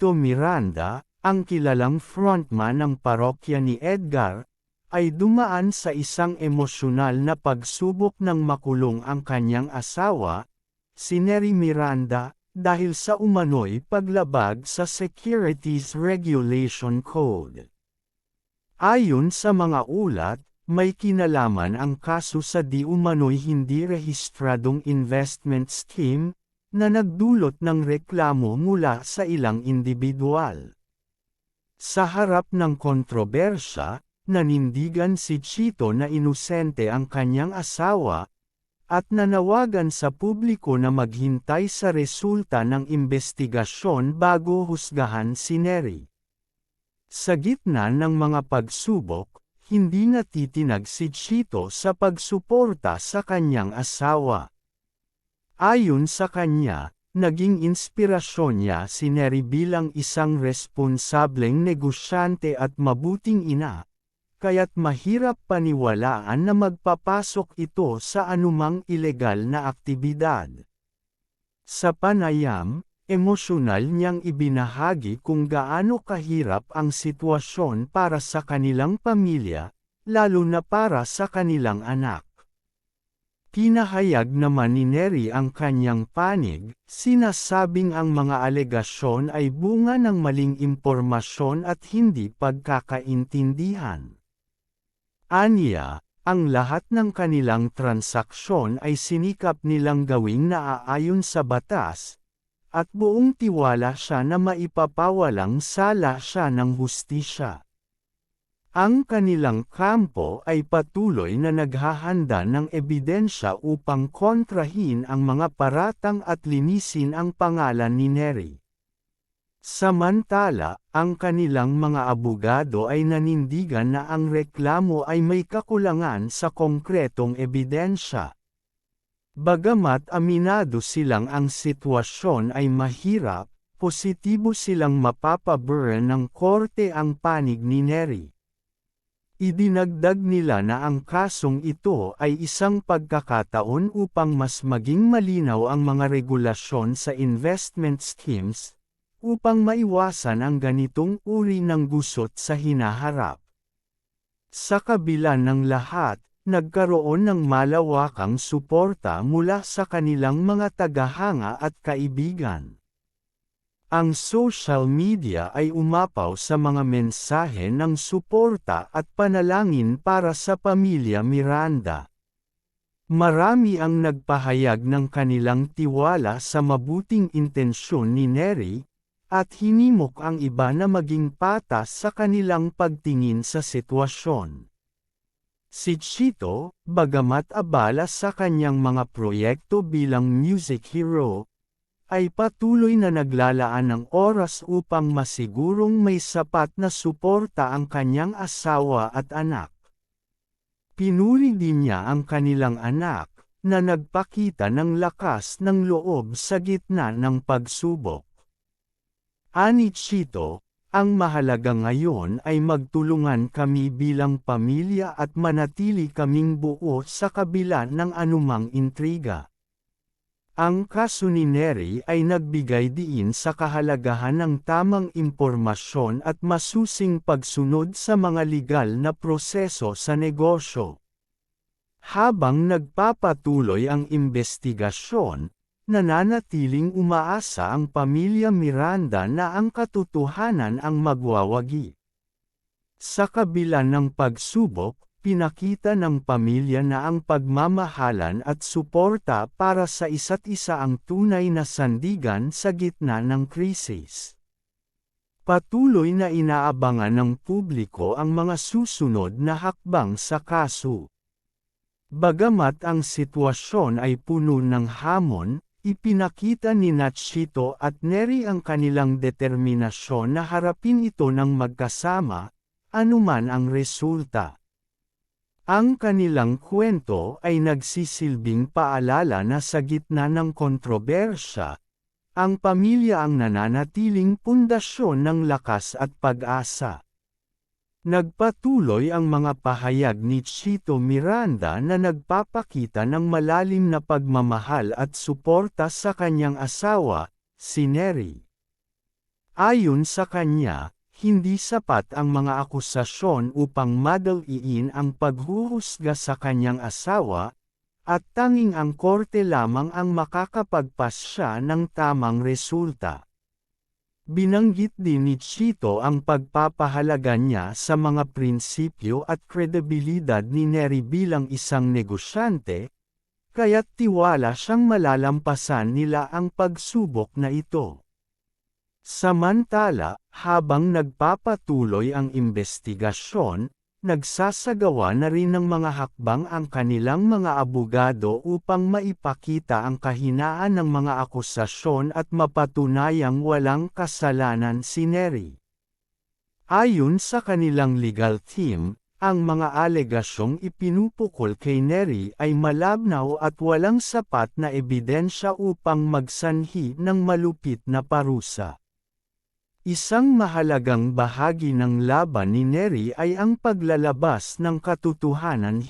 Chito Miranda, ang kilalang frontman ng parokya ni Edgar, ay dumaan sa isang emosyonal na pagsubok nang makulong ang kanyang asawa, si Neri Miranda, dahil sa umano'y paglabag sa Securities Regulation Code. Ayon sa mga ulat, may kinalaman ang kaso sa di umano'y hindi rehistradong investment scheme, na nagdulot ng reklamo mula sa ilang individual. Sa harap ng kontrobersya, nanindigan si Chito na inosente ang kanyang asawa, at nanawagan sa publiko na maghintay sa resulta ng imbestigasyon bago husgahan si Neri. Sa gitna ng mga pagsubok, hindi natitinag si Chito sa pagsuporta sa kanyang asawa. Ayon sa kanya, naging inspirasyon niya si Neri bilang isang responsableng negosyante at mabuting ina, kaya't mahirap paniwalaan na magpapasok ito sa anumang ilegal na aktibidad. Sa panayam, emosyonal niyang ibinahagi kung gaano kahirap ang sitwasyon para sa kanilang pamilya, lalo na para sa kanilang anak. Pinahayag naman ni Neri ang kanyang panig, sinasabing ang mga alegasyon ay bunga ng maling impormasyon at hindi pagkakaintindihan. Aniya, ang lahat ng kanilang transaksyon ay sinikap nilang gawing naaayon sa batas, at buong tiwala siya na maipapawalang sala siya ng hustisya. Ang kanilang kampo ay patuloy na naghahanda ng ebidensya upang kontrahin ang mga paratang at linisin ang pangalan ni Neri. Samantala, ang kanilang mga abogado ay nanindigan na ang reklamo ay may kakulangan sa konkretong ebidensya. Bagamat aminado silang ang sitwasyon ay mahirap, positibo silang mapapabura ng korte ang panig ni Neri. Idinagdag nila na ang kasong ito ay isang pagkakataon upang mas maging malinaw ang mga regulasyon sa investment schemes, upang maiwasan ang ganitong uri ng gusot sa hinaharap. Sa kabila ng lahat, nagkaroon ng malawakang suporta mula sa kanilang mga tagahanga at kaibigan. Ang social media ay umapaw sa mga mensahe ng suporta at panalangin para sa pamilya Miranda. Marami ang nagpahayag ng kanilang tiwala sa mabuting intensyon ni Neri, at hinimok ang iba na maging patas sa kanilang pagtingin sa sitwasyon. Si Chito, bagamat abala sa kanyang mga proyekto bilang music hero, ay patuloy na naglalaan ng oras upang masigurong may sapat na suporta ang kanyang asawa at anak. Pinuri din niya ang kanilang anak, na nagpakita ng lakas ng loob sa gitna ng pagsubok. Ani Chito, ang mahalaga ngayon ay magtulungan kami bilang pamilya at manatili kaming buo sa kabila ng anumang intriga. Ang kaso ni Neri ay nagbigay diin sa kahalagahan ng tamang impormasyon at masusing pagsunod sa mga legal na proseso sa negosyo. Habang nagpapatuloy ang imbestigasyon, nananatiling umaasa ang pamilya Miranda na ang katotohanan ang magwawagi. Sa kabila ng pagsubok, pinakita ng pamilya na ang pagmamahalan at suporta para sa isa't isa ang tunay na sandigan sa gitna ng krisis. Patuloy na inaabangan ng publiko ang mga susunod na hakbang sa kaso. Bagamat ang sitwasyon ay puno ng hamon, ipinakita ni Chito at Neri ang kanilang determinasyon na harapin ito ng magkasama, anuman ang resulta. Ang kanilang kwento ay nagsisilbing paalala na sa gitna ng kontrobersya, ang pamilya ang nananatiling pundasyon ng lakas at pag-asa. Nagpatuloy ang mga pahayag ni Chito Miranda na nagpapakita ng malalim na pagmamahal at suporta sa kanyang asawa, si Neri. Ayon sa kanya, hindi sapat ang mga akusasyon upang madaliin ang paghuhusga sa kanyang asawa, at tanging ang korte lamang ang makakapagpasya ng tamang resulta. Binanggit din ni Chito ang pagpapahalaga niya sa mga prinsipyo at kredibilidad ni Neri bilang isang negosyante, kaya't tiwala siyang malalampasan nila ang pagsubok na ito. Samantala, habang nagpapatuloy ang investigasyon, nagsasagawa na rin ng mga hakbang ang kanilang mga abogado upang maipakita ang kahinaan ng mga akusasyon at mapatunayang walang kasalanan si Neri. Ayon sa kanilang legal team, ang mga alegasyong ipinupukol kay Neri ay malabnaw at walang sapat na ebidensya upang magsanhi ng malupit na parusa. Isang mahalagang bahagi ng laban ni Neri ay ang paglalabas ng katotohanan.